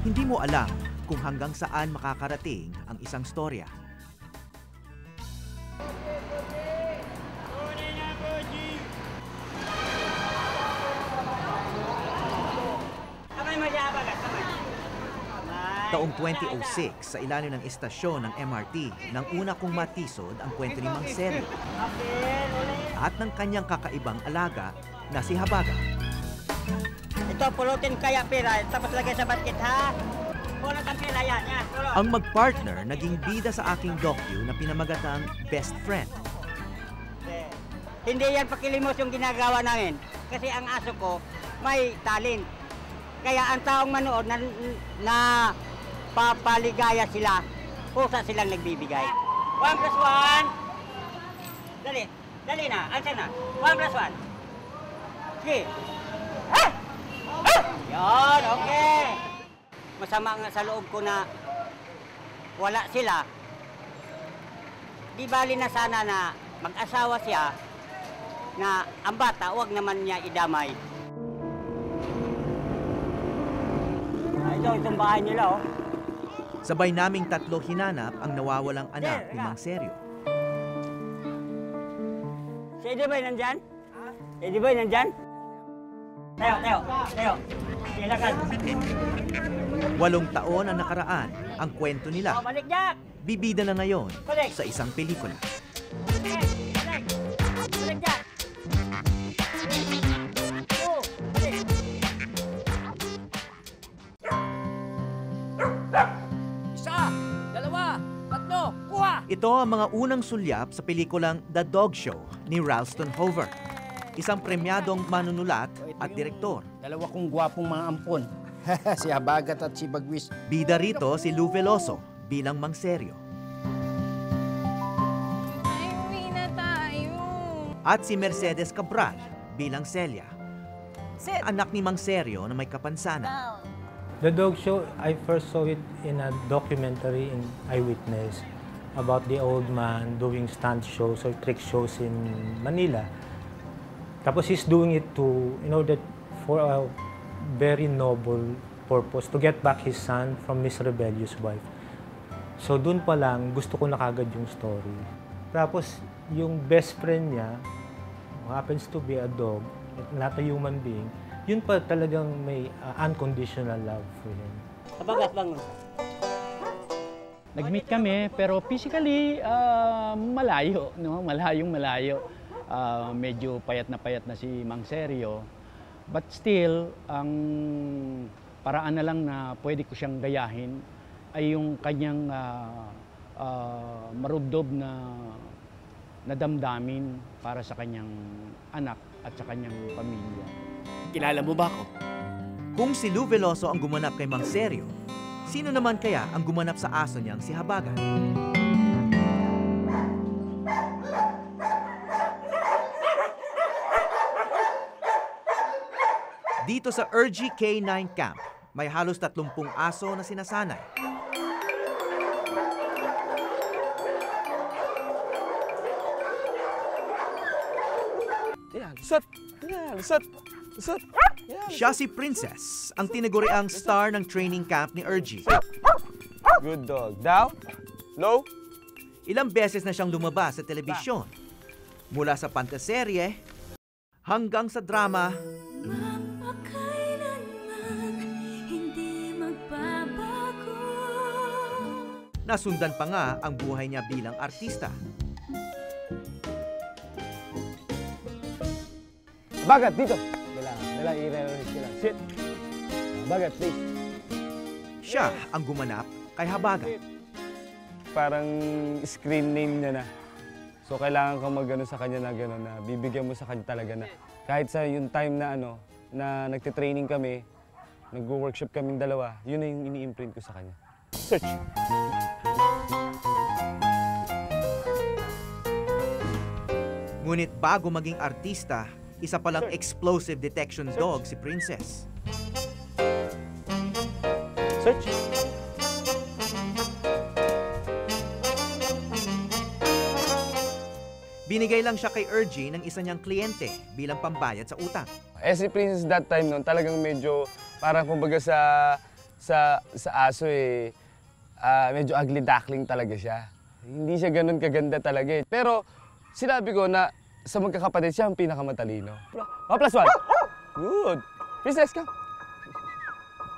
Hindi mo alam kung hanggang saan makakarating ang isang storya. Taong 2006, sa ilalim ng istasyon ng MRT, nang una kong matisod ang kwento ni Mang Seryo at ng kanyang kakaibang alaga na si Habaga. Ito, pulutin kaya pera, tapos lagay sa basket, ha? Pulot ang pera yan, pulot. Ang mag-partner naging bida sa aking docu na pinamagatang Best Friend. Hindi yan pakilimos yung ginagawa namin. Kasi ang aso ko may talent. Kaya ang taong manood na papaligaya sila, pusa silang nagbibigay. 1 plus 1. Dali na, ansan na. 1 plus 1. Sige. Yan, okay. Masama nga sa loob ko na wala sila. Di bali na sana na mag-asawa siya na ang bata, huwag naman niya idamay. Itong bahay nila, oh. Sabay naming tatlo hinanap ang nawawalang anak ni Mang Seryo. Si Eddie Boy nandyan? Eddie Boy nandyan? Tayo. Silakan. 8 taon ang nakaraan, ang kwento nila. Balik, Jack! Bibida na ngayon sa isang pelikula. Balik, Jack! Ito ang mga unang sulyap sa pelikulang The Dog Show ni Ralston Hoover, isang premyadong manunulat at direktor. Dalawa kong gwapong mga ampon, si Habagat at si Bagwis. Bida rito si Lou Veloso bilang Mang Seryo. Ay, uwi na tayo. At si Mercedes Cabral bilang Celia, anak ni Mang Seryo na may kapansanan. The Dog Show, I first saw it in a documentary in Eyewitness about the old man doing stunt shows or trick shows in Manila. Tapos he's doing it in order for a very noble purpose, to get back his son from his rebellious wife. So dun pa lang, gusto ko na kagad yung story. Tapos yung best friend niya, who happens to be a dog, not a human being, yun pa talagang may unconditional love for him. Habagat, bangon. Nag-meet kami, pero physically, malayo, no? Malayong-malayo. Medyo payat na si Mang Seryo. But still, ang paraan na lang na pwede ko siyang gayahin ay yung kanyang marubdob na damdamin para sa kanyang anak at sa kanyang pamilya. Kilala mo ba ako? Kung si Lou Veloso ang gumanap kay Mang Seryo, sino naman kaya ang gumanap sa aso niyang si Habagat? Dito sa Urgy K9 Camp, may halos 30 aso na sinasanay. Siya si Princess, ang tinaguriang star ng training camp ni Urgy. Good dog. Down. Low. Ilang beses na siyang lumabas sa telebisyon. Mula sa pantaserye hanggang sa drama. Nasundan pa nga ang buhay niya bilang artista. Bagat, dito. Dala, i-re-release ko lang. Sit. Bagat, please. Siya ang gumanap kay Habagat. Parang screen name niya na. So, kailangan kang mag-ano sa kanya na gano'n, na bibigyan mo sa kanya talaga na. Kahit sa yung time na na nagte-training kami, nag-workshop kaming dalawa, yun na yung ini-imprint ko sa kanya. Search. Ngunit bago maging artista, isa palang explosive detection dog si Princess. Search. Binigay lang siya kay Urgy ng isa niyang kliyente bilang pambayad sa utang. Si Princess that time noon, talagang medyo parang kumbaga sa sa aso eh, medyo ugly duckling talaga siya. Hindi siya ganun kaganda talaga eh. Pero sinabi ko na sa magkakapatid siya ang pinakamatalino. Oh, +1. Good. Princess, ka.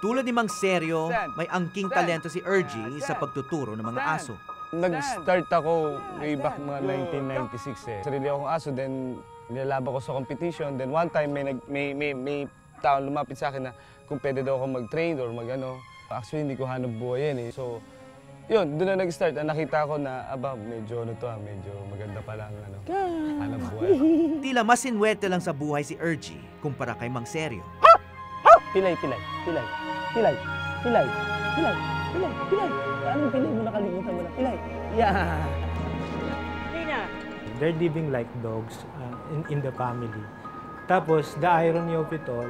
Tulad ni Mang Seryo, may angking talento si Ergie sa pagtuturo ng mga aso. Nag-start ako way back mga 1996 eh. Sarili akong aso, then nilalaban ko sa competition. Then one time may taon lumapit sa akin na kung pwede daw ako mag-train or mag-ano. Actually, hindi ko hanap buhay yan eh. So, yun, doon na nag-start. Nakita ko na, medyo medyo maganda palang hanap buhay. Tila mas sinwerte lang sa buhay si Ergie kumpara kay Mang Seryo. Pilay. Anong pilay mo, nakalimutan mo na? Pilay. Yeah. They're living like dogs in the family. Tapos, the irony of it all,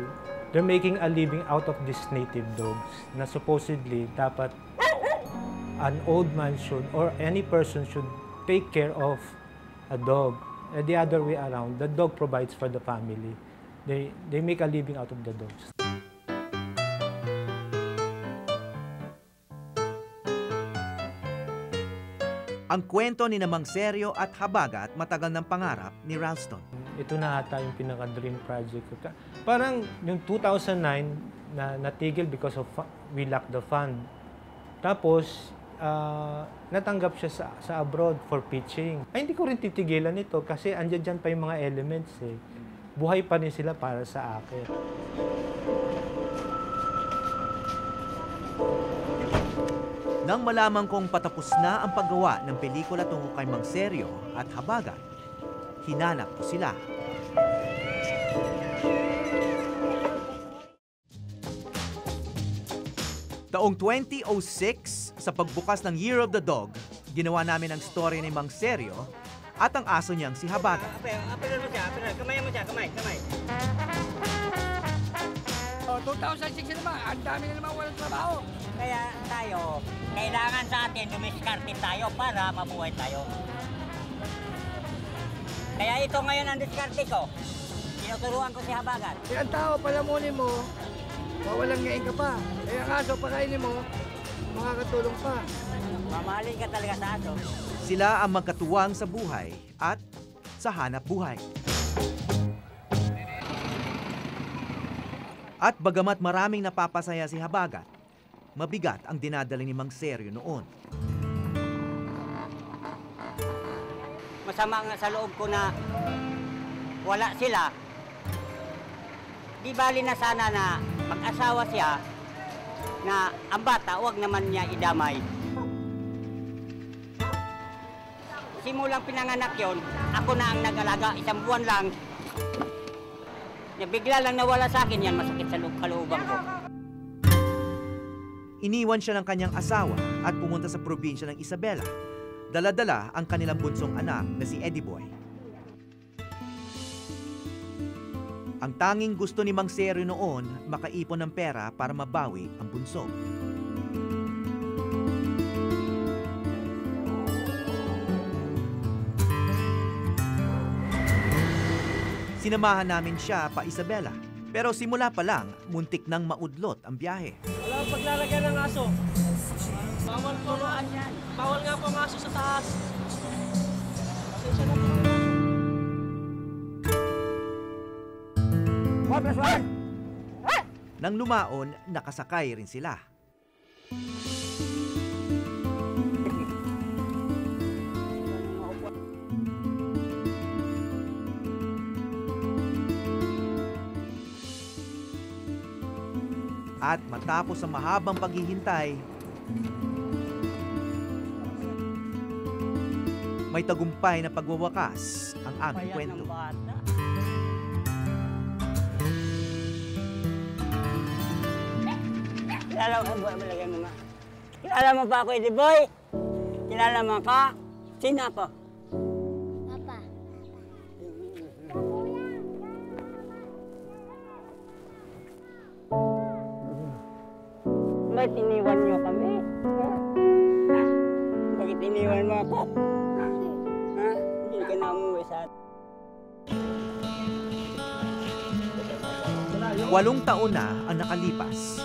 they're making a living out of these native dogs na supposedly dapat an old man should or any person should take care of a dog. The other way around, the dog provides for the family. They make a living out of the dogs. Ang kwento ni Mang Seryo at Habagat matagal ng pangarap ni Ralston. Ito na ata yung pinaka-dream project ko. Parang yung 2009 na natigil because of we lack the fund. Tapos, natanggap siya sa abroad for pitching. Ay, hindi ko rin titigilan ito kasi andyan dyan pa yung mga elements eh. Buhay pa rin sila para sa akin. Nang malaman kong patapos na ang paggawa ng pelikula tungkol kay Mang Seryo at Habagat, hinanap ko sila. Taong 2006, sa pagbukas ng Year of the Dog, ginawa namin ang story ni Mang Seryo at ang aso niyang si Habagat. Kamay mo siya, kamay. Oh, 2006 naman, ang dami na naman walang trabaho. Kaya tayo, kailangan sa atin dumiskarte tayo para mabuhay tayo. Kaya ito ngayon ang diskarte ko. Tinuturuan ko si Habagat. Ang tao, palamunin mo, mawalang ngayon ka pa. Kaya ang aso, pakainin mo, makakatulong pa. Mamahalin ka talaga sa aso. Sila ang magkatuwang sa buhay at sa hanap buhay. At bagamat maraming napapasaya si Habagat, mabigat ang dinadala ni Mang Seryo noon. Masama nga sa loob ko na wala sila. Di bali na sana na mag-asawa siya na ang bata, huwag naman niya idamay. Simulang pinanganak yon, ako na ang nag-alaga, 1 buwan lang. Bigla lang nawala sa akin yan, masakit sa kalooban ko. Iniwan siya ng kanyang asawa at pumunta sa probinsya ng Isabela. Dala-dala ang kanilang bunsong anak na si Eddie Boy. Ang tanging gusto ni Mang Seryo noon, makaipon ng pera para mabawi ang bunso. Sinamahan namin siya pa Isabela. Pero simula pa lang, muntik nang maudlot ang biyahe. Wala ang paglalagay ng aso. Bawal turuan yan. Bawal nga po ang aso sa taas. Pasensya na po. Nang lumaon, nakasakay rin sila. At matapos ang mahabang paghihintay, may tagumpay na pagwawakas ang aming kwento. Kilala mo ba ako, Eddie Boy? Kilala mo ka? Sino ako? Papa. Bakit iniwan niyo kami? Ha? Bakit iniwan mo ako? Ha? Hindi ka na umuwi sa atin. 8 taon na ang nakalipas.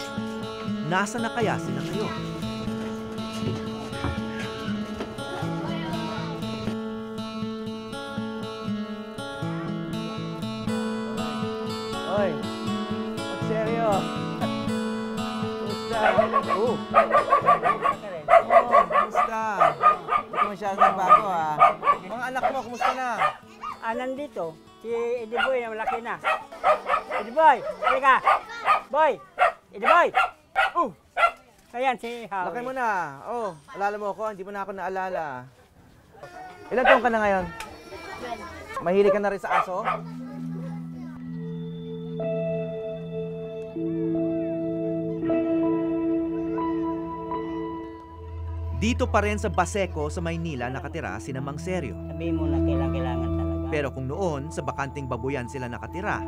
Nasa na kaya sila ngayon? Hoy, seryo. Kumusta? Kumusta? Hindi ko masyadong nagbago ha. Mga anak mo, kumusta na? Nandito, si Eddie Boy na malaki na. Eddie Boy, halika! Boy! Eddie Boy! Ayan si Howie. Laki mo na. Oh, alala mo ako, hindi mo na ako naalala. Ilan taon ka na ngayon? Mahilig ka na rin sa aso? Dito pa rin sa Baseco sa Maynila nakatira sina Mang Seryo. Sabihin mo na kailangan talaga. Pero kung noon sa bakanting babuyan sila nakatira,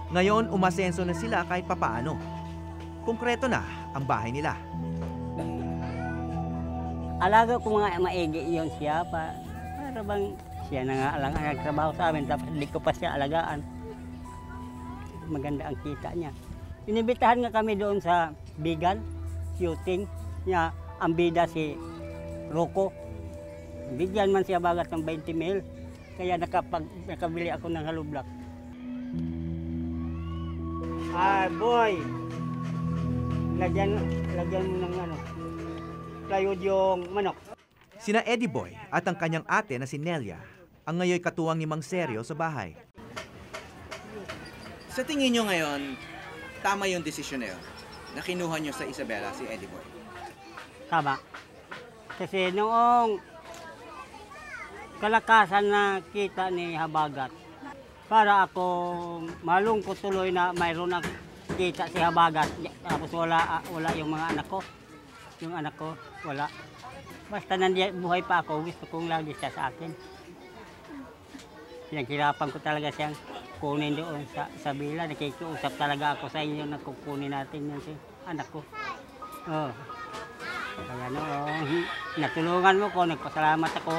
ngayon umasenso na sila kahit papaano. Konkreto na ang bahay nila. Alaga ko mga maigi yun siya para bang siya na nga lang ang nagtrabaho sa amin tapos hindi ko pa siya alagaan. Maganda ang kita niya. Inibitahan nga kami doon sa Bigan, shooting niya, ang bida si Rocco. Bigyan man siya bagat ng 20 mil, kaya nakabili ako ng hollow block. Boy, lagyan mo ng plywood yung manok. Sina Eddie Boy at ang kanyang ate na si Nelia ang ngayon katuwang ni Mang Seryo sa bahay. Sa tingin nyo ngayon, tama yung desisyon na yun? Na kinuha nyo sa Isabela si Eddie Boy? Tama. Kasi noong kalakasan na kita ni Habagat, para ako malungkot tuloy na mayroon ang kita si Habagat. Tapos wala yung mga anak ko. Yung anak ko, wala. Basta nandiyan buhay pa ako, gusto kong lagi siya sa akin. Pinaghirapan ko talaga siyang kunin doon sa Isabela. Nakikiusap talaga ako sa inyo na kukunin natin yung anak ko. Oh. Kaya noong natulungan mo ko, nagpasalamat ako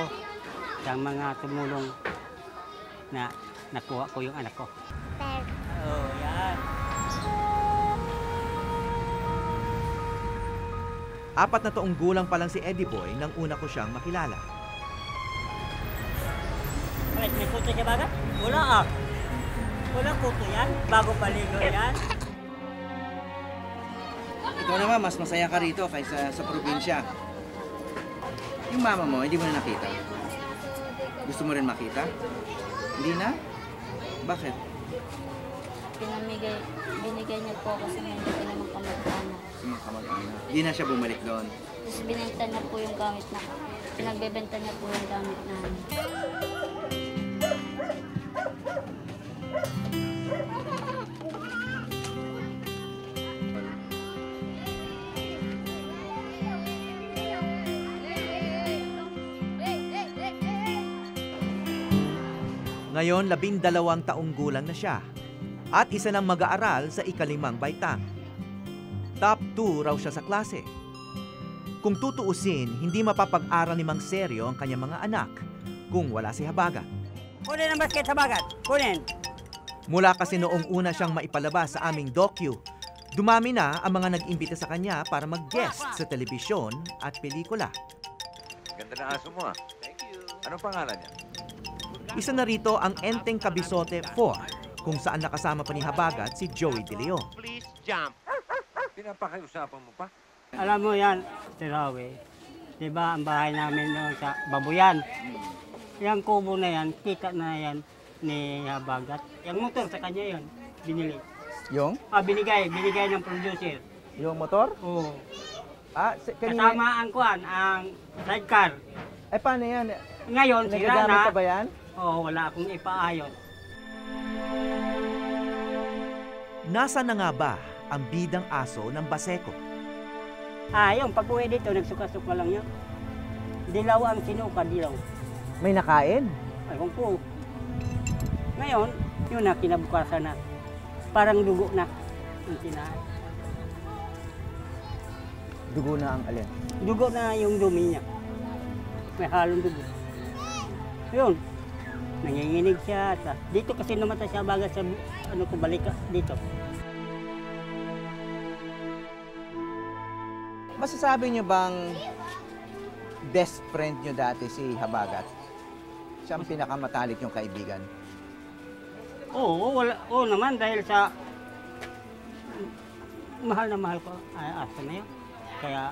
sa mga tumulong na nakuha ko yung anak ko. Oh, yan. 4 na taong gulang pa lang si Eddie Boy nang una ko siyang makilala. May kuto siya baga? Wala ah. Wala kuto yan. Bago paligo yan. Ikaw naman, mas masaya ka rito kaysa sa probinsya. Yung mama mo, hindi mo na nakita? Gusto mo rin makita? Hindi na? Bakit? Binigay niya po ako sa mga hindi ko naman kamag-anak. Mga kamag-anak. Hindi na siya bumalik doon. Tapos binenta niya po yung gamit na, pinagbebenta niya po yung gamit namin. Ngayon, 12 taong gulang na siya at isa ng mag-aaral sa ika-5 baitang. Top 2 raw siya sa klase. Kung tutuusin, hindi mapapag-aral ni Mang Seryo ang kanyang mga anak kung wala si Habagat. Kunin ang basket sa bagat. Kunin. Mula kasi noong una siyang maipalabas sa aming docu, dumami na ang mga nag-imbita sa kanya para mag-guest sa telebisyon at pelikula. Ganda na aso mo ah. Thank you. Anong pangalan niya? Isa na rito ang Enteng Kabisote 4, kung saan nakasama pa ni Habagat si Joey De Leon. Please jump. Pinapakiusapan mo pa? Alam mo yan, Sir Howie. Diba ang bahay namin doon sa Babuyan? Yung kubo na yan, kita na yan ni Habagat. Yung motor sa kanya yan, binili. Yung? Binigay ng producer. Yung motor? Oo. Kanina... Kasama ang kuan, ang sidecar. Eh, paano yan? Ngayon, sira Nagagamit na. pa ba yan? Oo, wala akong ipaayos. Nasa na nga ba ang bidang aso ng Baseco? Yung pag-uwi dito, nagsuka-suka lang yun. Dilaw ang sinuka, dilaw. May nakain? Ayun po. Ngayon, yun na, kinabukasan na. Parang dugo na. Yung tinahan. Dugo na ang alin? Dugo na yung dumi niya. May halong dugo. Yun. Nanginginig siya. Dito kasi namatay siya baga sa balikat dito. Masasabi niyo bang best friend niyo dati si Habagat? Siya ang pinakamatalik niyong kaibigan. Oo, oo naman dahil sa mahal na mahal ko ay aso na yun. Kaya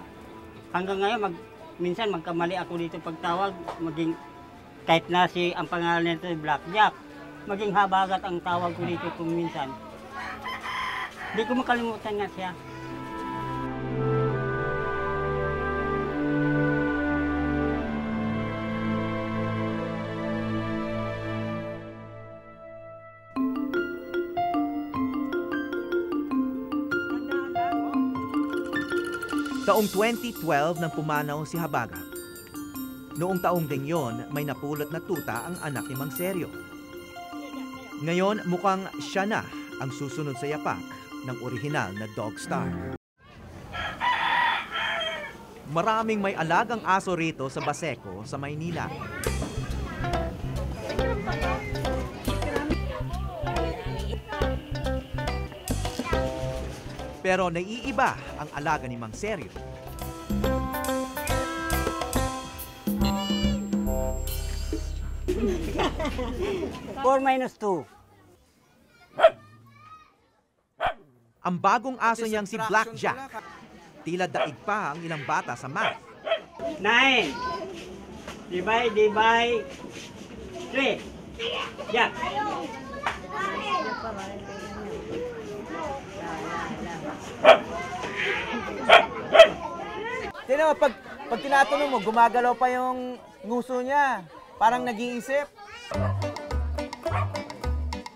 hanggang ngayon minsan magkamali ako dito pagtawag, maging kahit na ang pangalan nito Blackjack, maging Habagat ang tawag ko dito kung minsan. Hindi ko makalimutan nga siya. Taong 2012 nang pumanaw si Habagat. Noong taong ding yon, may napulot na tuta ang anak ni Mang Seryo. Ngayon, mukhang siya na ang susunod sa yapak ng orihinal na dog star. Maraming may alagang aso rito sa Baseco, sa Maynila. Pero naiiba ang alaga ni Mang Seryo. Four minus 2. Ang bagong aso niyang si Blackjack. Tila daig pa ang ilang bata sa math. 9. Divide by 3. Jack. Tignan mo, pag tinatanong mo, gumagalaw pa yung nguso niya. Parang nag-iisip.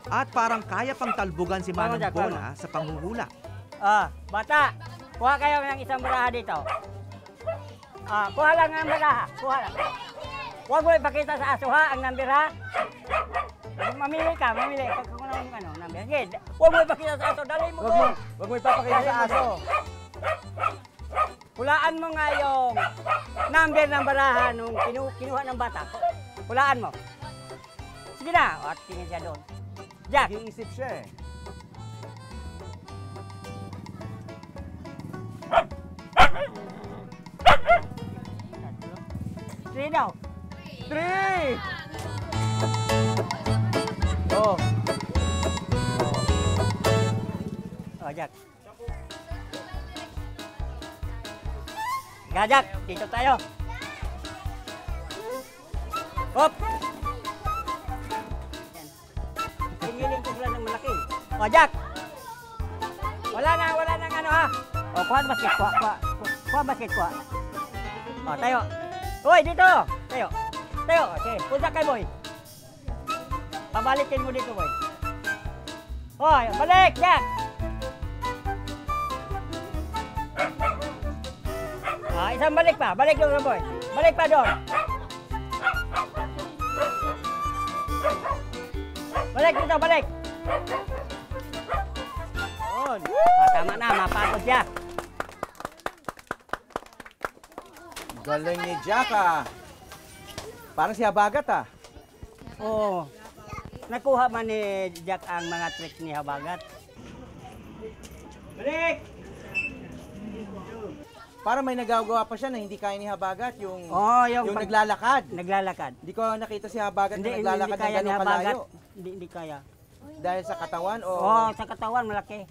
At parang kaya pang talbugan si Manong Bola sa panghuhula. Bata, kuha kayo ng isang baraha dito. Kuha lang ang baraha. Kuha lang. Huwag mo ipakita sa aso ha, ang number ha. Mamili ka, mamili. Pag kung ano, number. Huwag mo ipakita sa aso, dali mo ko. Huwag mo ipapakita sa aso. Hulaan mo nga yung number ng baraha nung kinuha ng bata. Hulaan mo. Sige na. O, tingin siya doon. Jack. Nag-iisip siya eh. Three daw. 3! Oh. Jack. Jack, dito tayo. Hop! Tingilin ko sila ng malaki. Jack! Wala na ano ha. Kuha basket, kuha basket, kuha. Tayo. Hoy, dito! Tayo. Okay, punta kay boy. Pabalikin mo dito, boy. Hoy, balik, Jack! Isang balik pa. Balik doon, boy. Balik pa doon. Balik dito, balik. Tama na, mapagod siya. Galing ni Jack ah. Parang si Habagat ah. Oo. Nakuha man ni Jack ang mga tricks ni Habagat. Balik! Para may nagagawa pa siya na hindi kaya ni Habagat, yung naglalakad. Hindi ko nakita si Habagat na naglalakad ng gano'ng kalayo. Hindi kaya. Dahil sa katawan o... Oo, sa katawan malaki.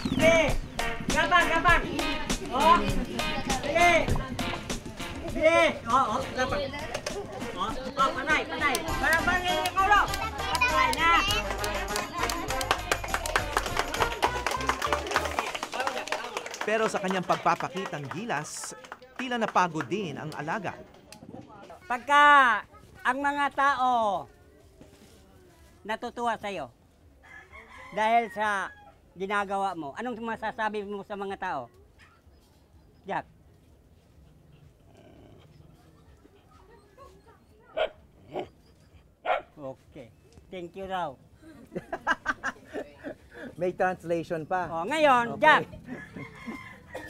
Sige! Gabang! Oo! Sige! Sige! Oo, gabang. Oo, panay! Barang yung ulo! Patay na! Pero sa kanyang pagpapakitang gilas, tila napagod din ang alaga. Pagka ang mga tao natutuwa sa'yo dahil sa ginagawa mo, anong masasabi mo sa mga tao? Jack? Okay. Thank you raw. May translation pa. Ngayon, okay. Jack,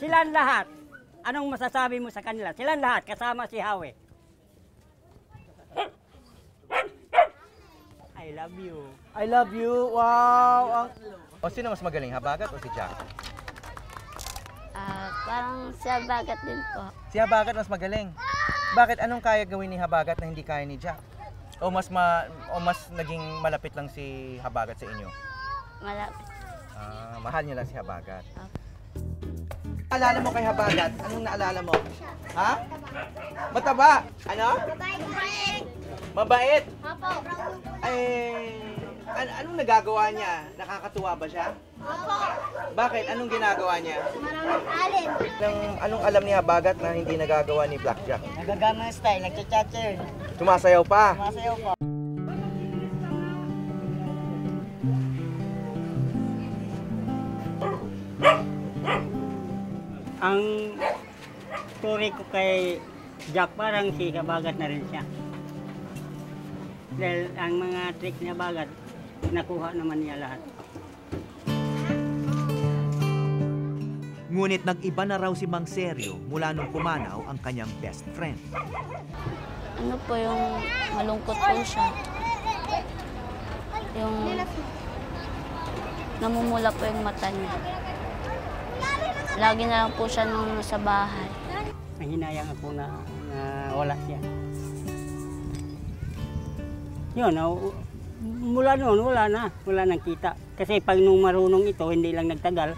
silang lahat, anong masasabi mo sa kanila? Silang lahat, kasama si Howie. I love you. I love you. Wow. O sino mas magaling, Habagat o si Jack? Parang si Habagat din po. Si Habagat mas magaling. Bakit? Anong kaya gawin ni Habagat na hindi kaya ni Jack? O mas naging malapit lang si Habagat sa inyo? Malapit. Mahal niyo lang si Habagat. Alala mo kay Habagat? Anong naalala mo? Ha? Mataba? Ano? Mabait? Opo. Anong nagagawa niya? Nakakatuwa ba siya? Opo. Bakit? Anong ginagawa niya? Maraming alin. Anong alam ni Habagat na hindi nagagawa ni Blackjack? Nagagama ng style, nagchat-chat yun. Sumasayaw pa? Masayaw po. Ang story ko kay Jack, parang si Habagat na rin siya. Dahil ang mga trick ni Habagat, nakuha naman niya lahat. Ngunit nag-iba na raw si Mang Seryo mula nung pumanaw ang kanyang best friend. Ano po yung malungkot po siya. Yung namumula po yung mata niya. Lagi na lang po siya nung nasa bahay. Hinayang ako na wala siya. Yun, mula noon, wala nang kita. Kasi pag nung marunong ito, hindi lang nagtagal,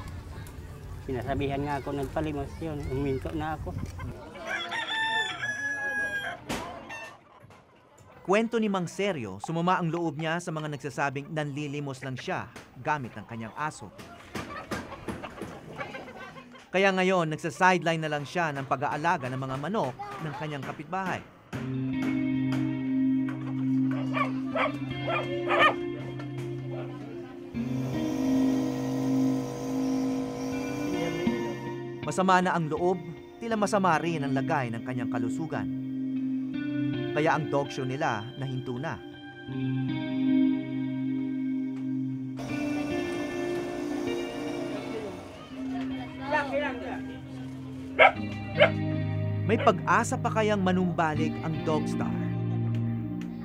sinasabihan nga ako nagpalimos, yun, uminto na ako. Kwento ni Mang Seryo, sumama ang loob niya sa mga nagsasabing nanlilimos lang siya gamit ng kanyang aso. Kaya ngayon, nagsa-sideline na lang siya ng pag-aalaga ng mga manok ng kanyang kapitbahay. Masama na ang loob, tila masama rin ang lagay ng kanyang kalusugan. Kaya ang dog show nila nahinto na. May pag-asa pa kayang manumbalik ang Dog Star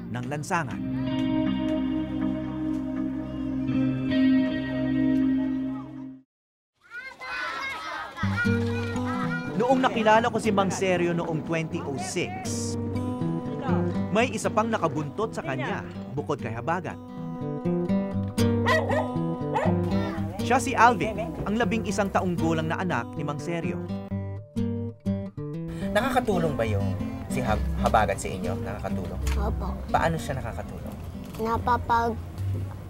ng lansangan. Noong nakilala ko si Mang Seryo noong 2006, may isa pang nakabuntot sa kanya bukod kay Habagat. Siya si Alvin, ang 11 taong gulang na anak ni Mang Seryo. Nakakatulong ba yung si Habagat sa inyo? Nakakatulong? Opo. Paano siya nakakatulong?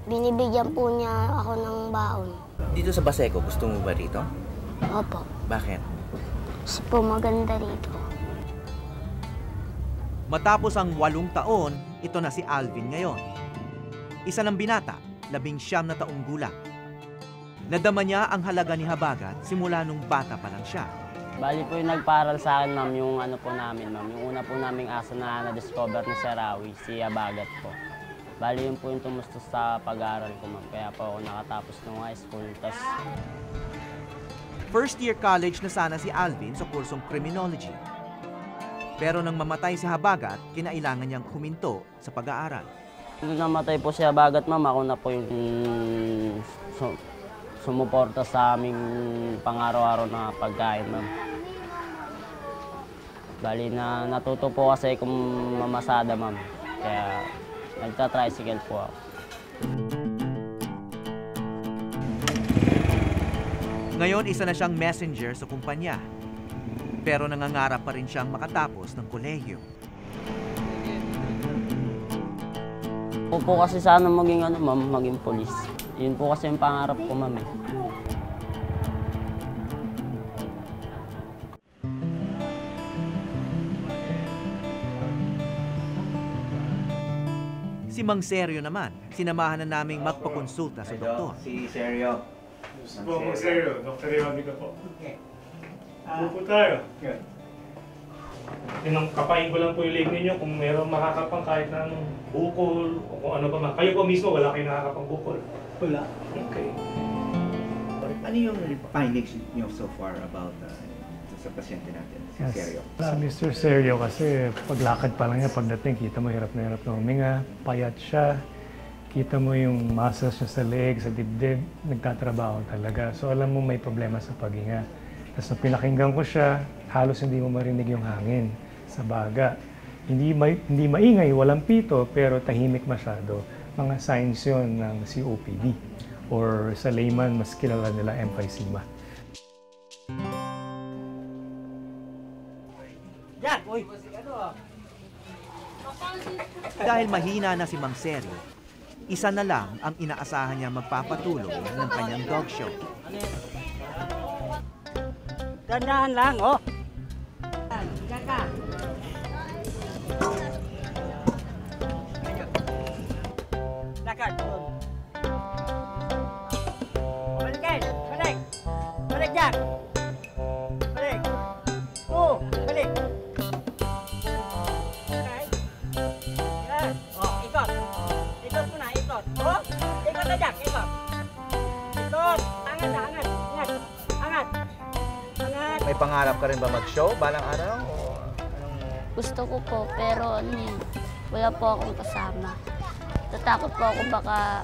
Binibigyan po niya ako ng baon. Dito sa Baseco, gusto mo ba rito? Opo. Bakit? Kasi po maganda rito. Matapos ang 8 taon, ito na si Alvin ngayon. Isa ng binata, 19 na taong gulang. Nadama niya ang halaga ni Habagat simula nung bata pa lang siya. Bali po yung nagparal sa akin, ma'am, yung ano po namin, ma'am. Yung una po naming aso na na-discover ni Sarawi, si Habagat po. Bali yun po yung tumustos sa pag-aaral ko, ma'am. Kaya po ako nakatapos ng high school. First year college na sana si Alvin sa kursong criminology. Pero nang mamatay si Habagat, kinailangan niyang huminto sa pag-aaral. Nung namatay po si Habagat, ma'am, ako na po yung sumuporta sa aming pang-araw-araw na pagkain, ma'am. Bali na natuto po kasi kung mamasada, ma'am. Kaya nagta-tricycle po ako. Ngayon, isa na siyang messenger sa kumpanya. Pero nangangarap pa rin siyang makatapos ng kolehiyo. Po kasi sana maging ma'am, maging polis. Yun po kasi yung pangarap ko, ma'am. Si Mang Seryo naman, sinamahan na naming magpakonsulta sa doktor. Si Seryo. Mang Seryo, Dr. Leonica po. Upo tayo. Yan. Kapain ko lang po yung leg ninyo kung meron makakapang kahit ng bukol o kung ano pa man. Kayo po mismo, wala kayong nakakapang bukol. Wala. Okay. Ano yung findings niyo so far about sa pasyente natin, si Seryo? Si Mr. Seryo kasi paglakad pa lang niya, pagdating, kita mo hirap na huminga, payat siya. Kita mo yung muscles niya sa leg, sa dibdib, nagtatrabaho talaga. So alam mo may problema sa paghinga. Tapos nung pinakinggan ko siya, halos hindi mo marinig yung hangin sa baga. Hindi maingay, walang pito, pero tahimik masyado. Mga signs yun ng COPD. Or sa layman, mas kilala nila emphysema. Dahil mahina na si Mang Seryo, isa na lang ang inaasahan niya magpapatuloy ng kanyang dog show. Dandahan lang, oh. Diyan ka. Lakad. Balik kayo. Balik. Balik dyan. Balik. Oh, balik. Okay. Yan. Oh, ikot. Ikot mo na, ikot. Oh, ikot na dyan, ikot. Ikot. Angat na, angat. Angat. Angat. Angat. May pangarap ka rin ba mag-show balang araw? O Gusto ko po, pero wala po akong kasama. Tatakot po ako baka,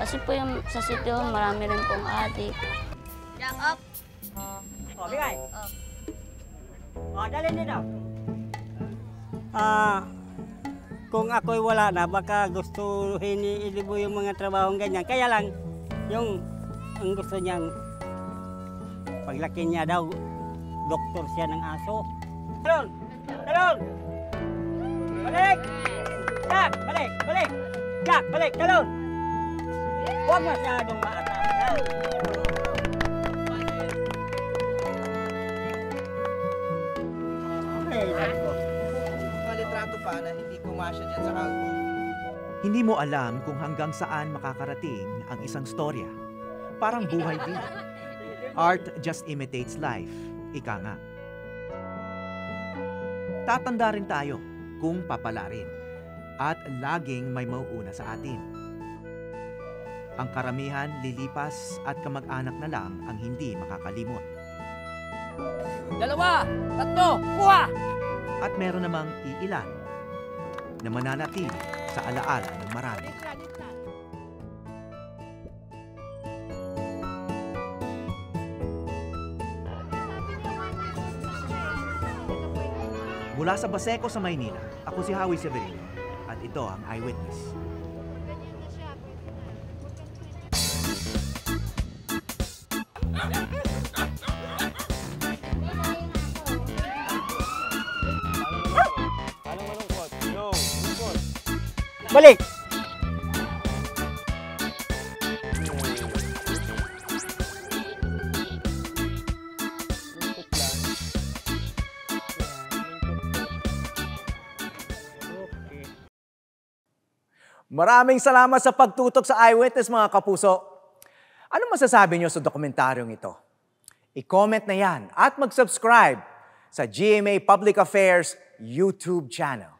kasi po yung sa sitio, marami rin pong adik. Jack up! Oh, bigay. Oh, dalhin dito. Kung ako'y wala na, baka gustuhin ni Ilibo yung mga trabahong ganyan. Kaya lang, ang gusto niyang, paglaki niya daw, doktor siya ng aso. Talon! Talon! Balik! Jack! Balik! Balik! Jack! Balik! Talon! Huwag masyadong maataas. litrato pa na hindi kumasya dyan sa album. Hindi mo alam kung hanggang saan makakarating ang isang storya. Parang buhay din. Art just imitates life. Ika nga. Tatanda rin tayo kung papalarin. At laging may mauuna sa atin. Ang karamihan lilipas at kamag-anak na lang ang hindi makakalimot. 2, 3, kuha! At meron namang iilan na mananatili sa alaala ng marami. Mula sa Baseco sa Maynila, ako si Howie Severino at ito ang Eyewitness. Balik! Maraming salamat sa pagtutok sa Eyewitness, mga kapuso. Ano masasabi niyo sa dokumentaryong ito? I-comment na yan at mag-subscribe sa GMA Public Affairs YouTube channel.